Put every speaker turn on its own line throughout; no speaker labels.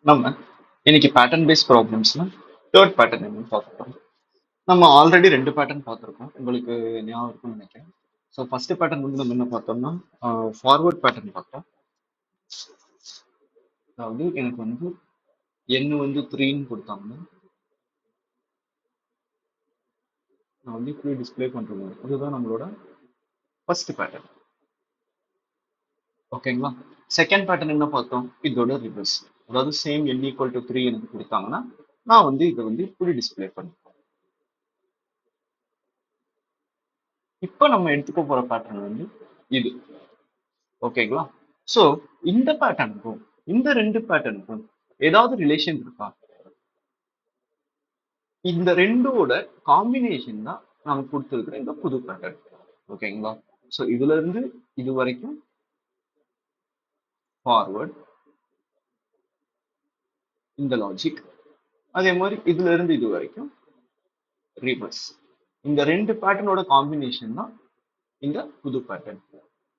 நம்ம இன்னைக்கு pattern base ப்ராப்ளம்ஸ்ல third pattern என்னன்னு பார்த்துருக்கோம். நம்ம ஆல்ரெடி ரெண்டு பேட்டர்ன் பார்த்துருக்கோம், உங்களுக்கு ஞாபகம் இருக்கும்னு நினைக்கிறேன். ஸோ ஃபர்ஸ்ட் பேட்டர்ன் வந்து நம்ம என்ன பார்த்தோம்னா ஃபார்வர்ட் பேட்டர்ன் பார்த்தோம். அதாவது எனக்கு வந்து n வந்து 3ன்னு கொடுத்தாங்கன்னா நான் வந்து இப்படி டிஸ்பிளே பண்றது, அதுதான் நம்மளோட ஃபர்ஸ்ட் பேட்டர்ன். ஓகேங்களா? செகண்ட் பேட்டர்ன் என்ன பார்த்தோம்? இதோட ரிவர்ஸ். அதாவது சேம் n ஈக்குவல் டு 3 எனக்கு கொடுத்தாங்கன்னா நான் வந்து இதை வந்து இப்படி டிஸ்பிளே பண்ணுவேன். இப்போ நம்ம எடுத்துக்க போற பேட்டர்ன் வந்து இது. ஓகேங்களா? சோ இந்த பேட்டர்னுக்கும் இந்த ரெண்டு பேட்டர்னுக்கும் ஏதாவது ரிலேஷன் இருக்கா? இந்த ரெண்டோட காம்பினேஷன் தான் நமக்கு கொடுத்துருக்கிற இந்த புது பேட்டர்ன். ஓகேங்களா? சோ இதுல இருந்து இது வரைக்கும் ஃபார்வர்ட் இந்த லாஜிக், அதே மாதிரி இதுல இருந்து இது வரைக்கும் ரிவர்ஸ். இந்த ரெண்டு பேட்டர்னோட காம்பினேஷன் தான் இந்த புது பேட்டர்ன்.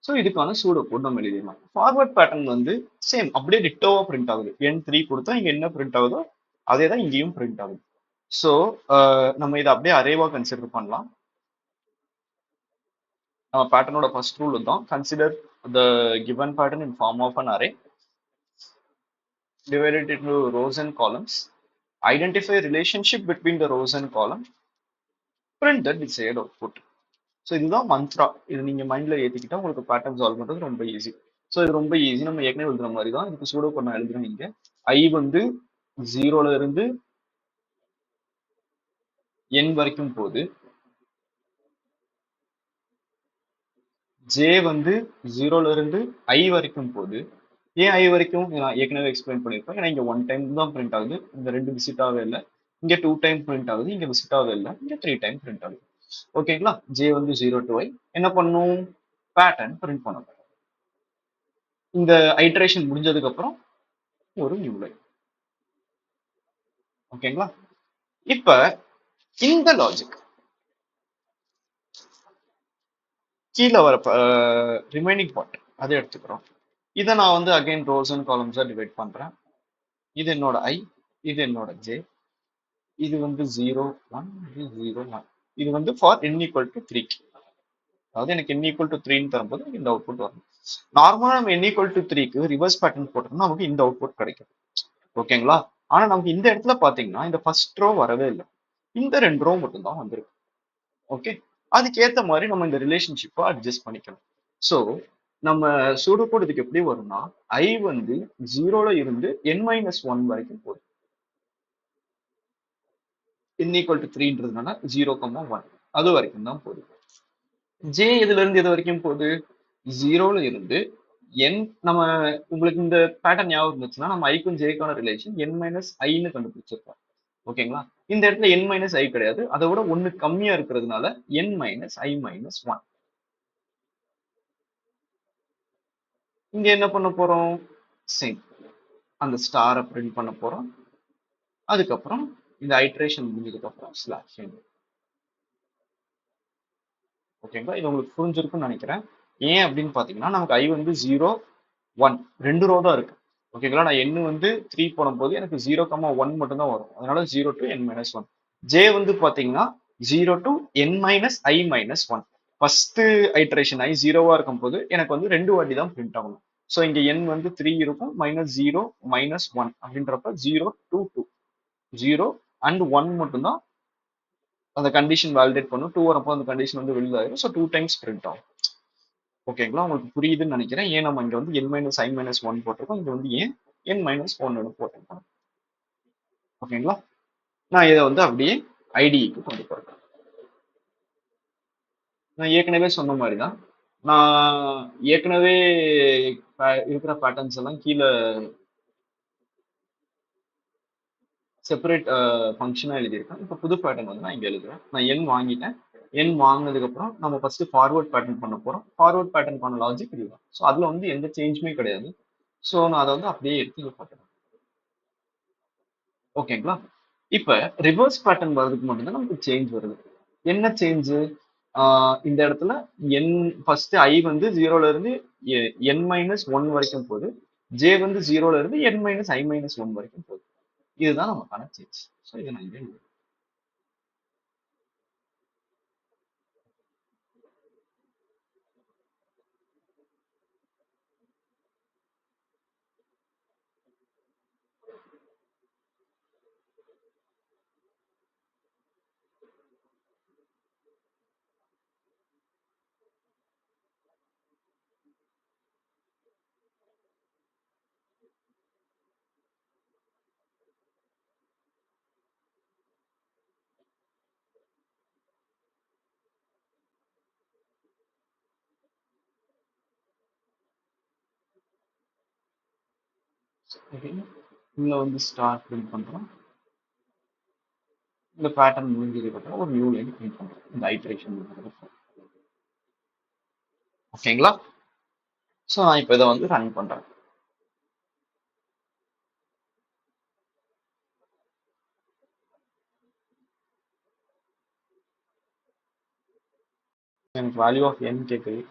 ஸோ இதுக்கான சூடோ கோட் நம்ம எழுதிடலாம். ஃபார்வர்ட் பேட்டர்ன் வந்து சேம் அப்படியே டிட்டோவா பிரிண்ட் ஆகுது. n3 கொடுத்தா இங்க என்ன பிரிண்ட் ஆகுதோ அதே தான் இங்கேயும் பிரிண்ட் ஆகுது. ஸோ நம்ம இதை அப்படியே அரேவா கன்சிடர் பண்ணலாம். நம்ம பேட்டர்னோட ஃபர்ஸ்ட் ரூல் தான், consider the given pattern in form of an array, divide it into rows and columns, identify relationship between the rows and column, print the desired output. So இதுதான் மந்த்ரா. இது நீங்க மைண்ட்ல ஏத்திக்கிட்டா உங்களுக்கு பேட்டர்ன் சால்வ் பண்றது ரொம்ப easy. So இது ரொம்ப easy. நம்ம ஏற்கனவே எழுதுற மாதிரி தான் இதுக்கு சூடோ கோட் நான் எழுதுறேன். இங்க ஐ வந்து 0ல இருந்து n வரைக்கும் போகுது, ஜே வந்து 0ல இருந்து ஐ வரைக்கும் போகுது. ஏன் ஐ வரைக்கும் நான் ஏற்கனவே எக்ஸ்பிளைன் பண்ணியிருப்பேன். ஏன்னா இங்க 1 டைம் தான் பிரிண்ட் ஆகுது, இந்த ரெண்டு விசிட் ஆகவே இல்லை. இங்க 2 டைம் பிரிண்ட் ஆகுது, இங்க விசிட் ஆகவே இல்லை. இங்க 3 டைம் பிரிண்ட் ஆகுது. ஓகேங்களா? ஜே வந்து 0 to i என்ன பண்ணும்? பேட்டர்ன் பிரிண்ட் பண்ணணும். இந்த ஐட்ரேஷன் முடிஞ்சதுக்கு அப்புறம் ஒரு நியூ லைன். ஓகேங்களா? இப்ப இந்த லாஜிக் கீழே வர ரிமைனிங் பார்ட் அதை எடுத்துக்கிறோம். இதை நான் வந்து அகைன் ரோஸ் அண்ட் காலம்ஸா டிவைட் பண்றேன். இது என்னோட ஐ, இது என்னோட ஜே, இது வந்து 0 1, இது 0 1. இது வந்து ஃபார் n ஈக்குவல் டு 3. அதாவது எனக்கு n ஈக்குவல் டு 3 தரும்போது இந்த அவுட்புட் வரும். நார்மலா நம்ம n ஈக்குவல் டு 3க்கு ரிவர்ஸ் பேட்டர்ன் போட்டோம்னா நமக்கு இந்த அவுட்புட் கிடைக்கும். ஓகேங்களா? ஆனா நமக்கு இந்த இடத்துல பாத்தீங்கன்னா இந்த ஃபர்ஸ்ட் ரோ வரவே இல்லை, இந்த ரெண்டு ரோ மட்டும் தான் வந்திருக்கு. ஓகே, அதுக்கு ஏத்த மாதிரி நம்ம இந்த ரிலேஷன்ஷிப்பை அட்ஜஸ்ட் பண்ணிக்கணும். ஸோ நம்ம சூடோ கோட் இதுக்கு எப்படி வரும்னா, ஐ வந்து 0ல இருந்து n-1 வரைக்கும் போகுது. n ஈக்குவல் டு 3ன்றதுனால 0,1 அது வரைக்கும் தான் போகுது. ஜே இதுல இருந்து இது வரைக்கும் போகுது, 0ல இருந்து n. நம்ம உங்களுக்கு இந்த பேட்டர்ன் ஞாபகம் இருந்துச்சுன்னா நம்ம ஐக்கும் ஜேக்கான ரிலேஷன் n-iன்னு கண்டுபிடிச்சிருக்கோம். ஓகேங்களா? இந்த இடத்துல n-i கிடையாது, அதை விட ஒன்னு கம்மியா இருக்கிறதுனால n-i-1. இங்க என்ன பண்ண போறோம்? சேம் அந்த ஸ்டாரை பிரிண்ட் பண்ண போறோம். அதுக்கப்புறம் இந்த ஐட்ரேஷன் முடிஞ்சதுக்கு அப்புறம் ஸ்லாஷ். ஓகேங்களா? இது உங்களுக்கு புரிஞ்சிருக்கும்னு நினைக்கிறேன். ஏன் அப்படின்னு பாத்தீங்கன்னா நமக்கு ஐ வந்து 0 1 ரெண்டு ரோ தான் இருக்கு. ஓகேங்களா? நான் n வந்து 3 போடும்போது எனக்கு 0,1 மட்டும் தான் வரும். அதனால 0 to n-1. ஜே வந்து பாத்தீங்கன்னா 0 to n-i-1. ஃபர்ஸ்ட் ஐட்ரேஷன் ஐ 0வா இருக்கும் போது எனக்கு வந்து ரெண்டு வாட்டி தான் பிரிண்ட் ஆகணும். ஸோ இங்க n வந்து 3 இருக்கும், -0 -1 அப்படின்றப்ப 0 to 2, 0 and 1 மட்டும் தான் அந்த கண்டிஷன் வேலிடேட் பண்ணும். 2 வரப்போ அந்த கண்டிஷன் வந்து வெளில ஆயிரும். ஸோ 2 டைம்ஸ் பிரிண்ட் ஆகும். ஓகேங்களா? உங்களுக்கு புரியுதுன்னு நினைக்கிறேன். ஏன் நம்ம இங்க வந்து n-i-1 போட்டிருக்கோம், இங்க வந்து ஏன் n-1 போட்டிருக்கோம். ஓகேங்களா? நான் இதை வந்து அப்படியே ஐடிக்கு கொண்டு போறேன். நான் ஏற்கனவே சொன்ன மாதிரி தான், நான் ஏற்கனவே இருக்கிற பேட்டர்ன்ஸ் எல்லாம் கீழே செப்பரேட் ஃபங்க்ஷனா எழுதியிருக்கேன். இப்போ புது பேட்டர்ன் வந்து நான் இங்க எழுதுறேன். நான் n வாங்கிட்டேன். n வாங்கினதுக்கு அப்புறம் நம்ம ஃபர்ஸ்ட் ஃபார்வர்ட் பேட்டர்ன் பண்ண போறோம். ஃபார்வர்ட் பேட்டர்ன் பண்ண லாஜிக் இதுதான். ஸோ அதுல வந்து எந்த சேஞ்சுமே கிடையாது. ஸோ நான் அதை வந்து அப்படியே எடுத்து இங்க போட்டுறேன். ஓகேங்களா? இப்ப ரிவர்ஸ் பேட்டர்ன் வர்றதுக்கு மட்டும்தான் நமக்கு சேஞ்ச் வருது. என்ன சேஞ்சு? இந்த இடத்துல n ஃபர்ஸ்ட் ஐ வந்து 0ல இருந்து n-1 வரைக்கும் போகுது. ஜே வந்து ஜீரோல இருந்து n மைனஸ் ஐ மைனஸ் ஒன் வரைக்கும் போகுது. இதுதான் நமக்கான சேஞ்ச். ஸோ இதை நான் இங்கே எழுதுறேன். இங்க வந்து ஸ்டார் பிரிண்ட் பண்றோம். இந்த பேட்டர்ன் முடிஞ்சதுக்கு அப்புறம் ஒரு நியூ லைன் பிரிண்ட் பண்றோம். இந்த ஐட்ரேஷன் ஓகேங்களா? ஸோ நான் இப்போ இதை வந்து ரன் பண்றேன். எனக்கு வேல்யூ ஆஃப் n கேட்குது,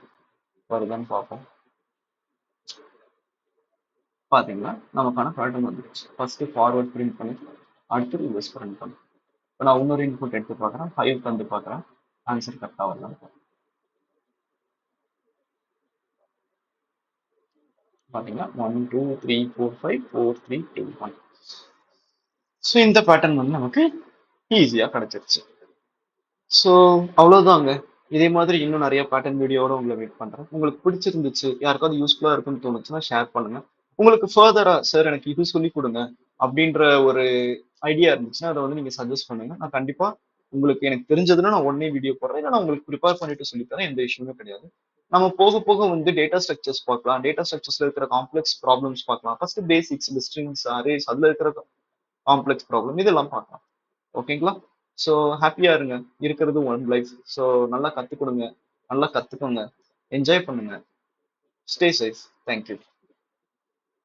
வருதான்னு பார்ப்போம். பார்த்தீங்களா நமக்கான பேட்டர்ன் வந்துருச்சு. ஃபர்ஸ்ட் ஃபார்வர்ட் பிரிண்ட் பண்ணி அடுத்து ரிவர்ஸ் பிரிண்ட் பண்ணி. இப்போ நான் இன்னொரு இன்புட் எடுத்து பார்க்குறேன், 5 வந்து பார்க்குறேன், ஆன்சர் கரெக்டாக வரலாம். பார்த்தீங்களா 1 2 3 4 5 4 3 2 1. ஸோ இந்த பேட்டர்ன் வந்து நமக்கு ஈஸியாக கிடைச்சிருச்சு. ஸோ அவ்வளோதாங்க. இதே மாதிரி இன்னும் நிறைய பேட்டர்ன் வீடியோட உங்களை வெயிட் பண்றேன். உங்களுக்கு பிடிச்சிருந்துச்சு, யாருக்காவது யூஸ்ஃபுல்லா இருக்குன்னு தோணுச்சுன்னா ஷேர் பண்ணுங்க. உங்களுக்கு ஃபர்தரா சார் எனக்கு இது சொல்லி கொடுங்க அப்படின்ற ஒரு ஐடியா இருந்துச்சுன்னா அதை வந்து நீங்க சஜஸ்ட் பண்ணுங்க. நான் கண்டிப்பா உங்களுக்கு எனக்கு தெரிஞ்சதுன்னா நான் உடனே வீடியோ போடுறேன். இல்லை நான் உங்களுக்கு ப்ரிப்பேர் பண்ணிட்டு சொல்லித்தரேன், எந்த இஷ்யூமே கிடையாது. நம்ம போக போக வந்து டேட்டா ஸ்ட்ரக்சர்ஸ் பார்க்கலாம், டேட்டா ஸ்ட்ரக்சர்ஸ்ல இருக்கிற காம்ப்ளெக்ஸ் ப்ராப்ளம்ஸ் பார்க்கலாம். ஃபர்ஸ்ட் பேசிக்ஸ், ஸ்ட்ரிங்ஸ், அரேஸ், அதுல இருக்கிற காம்ப்ளெக்ஸ் ப்ராப்ளம் இதெல்லாம் பார்க்கலாம். ஓகேங்களா? ஸோ ஹாப்பியா இருங்க, இருக்கிறது ஒன் லைஃப். ஸோ நல்லா கத்துக்கொடுங்க, நல்லா கத்துக்கோங்க, என்ஜாய் பண்ணுங்க. Stay safe. தேங்க்யூ.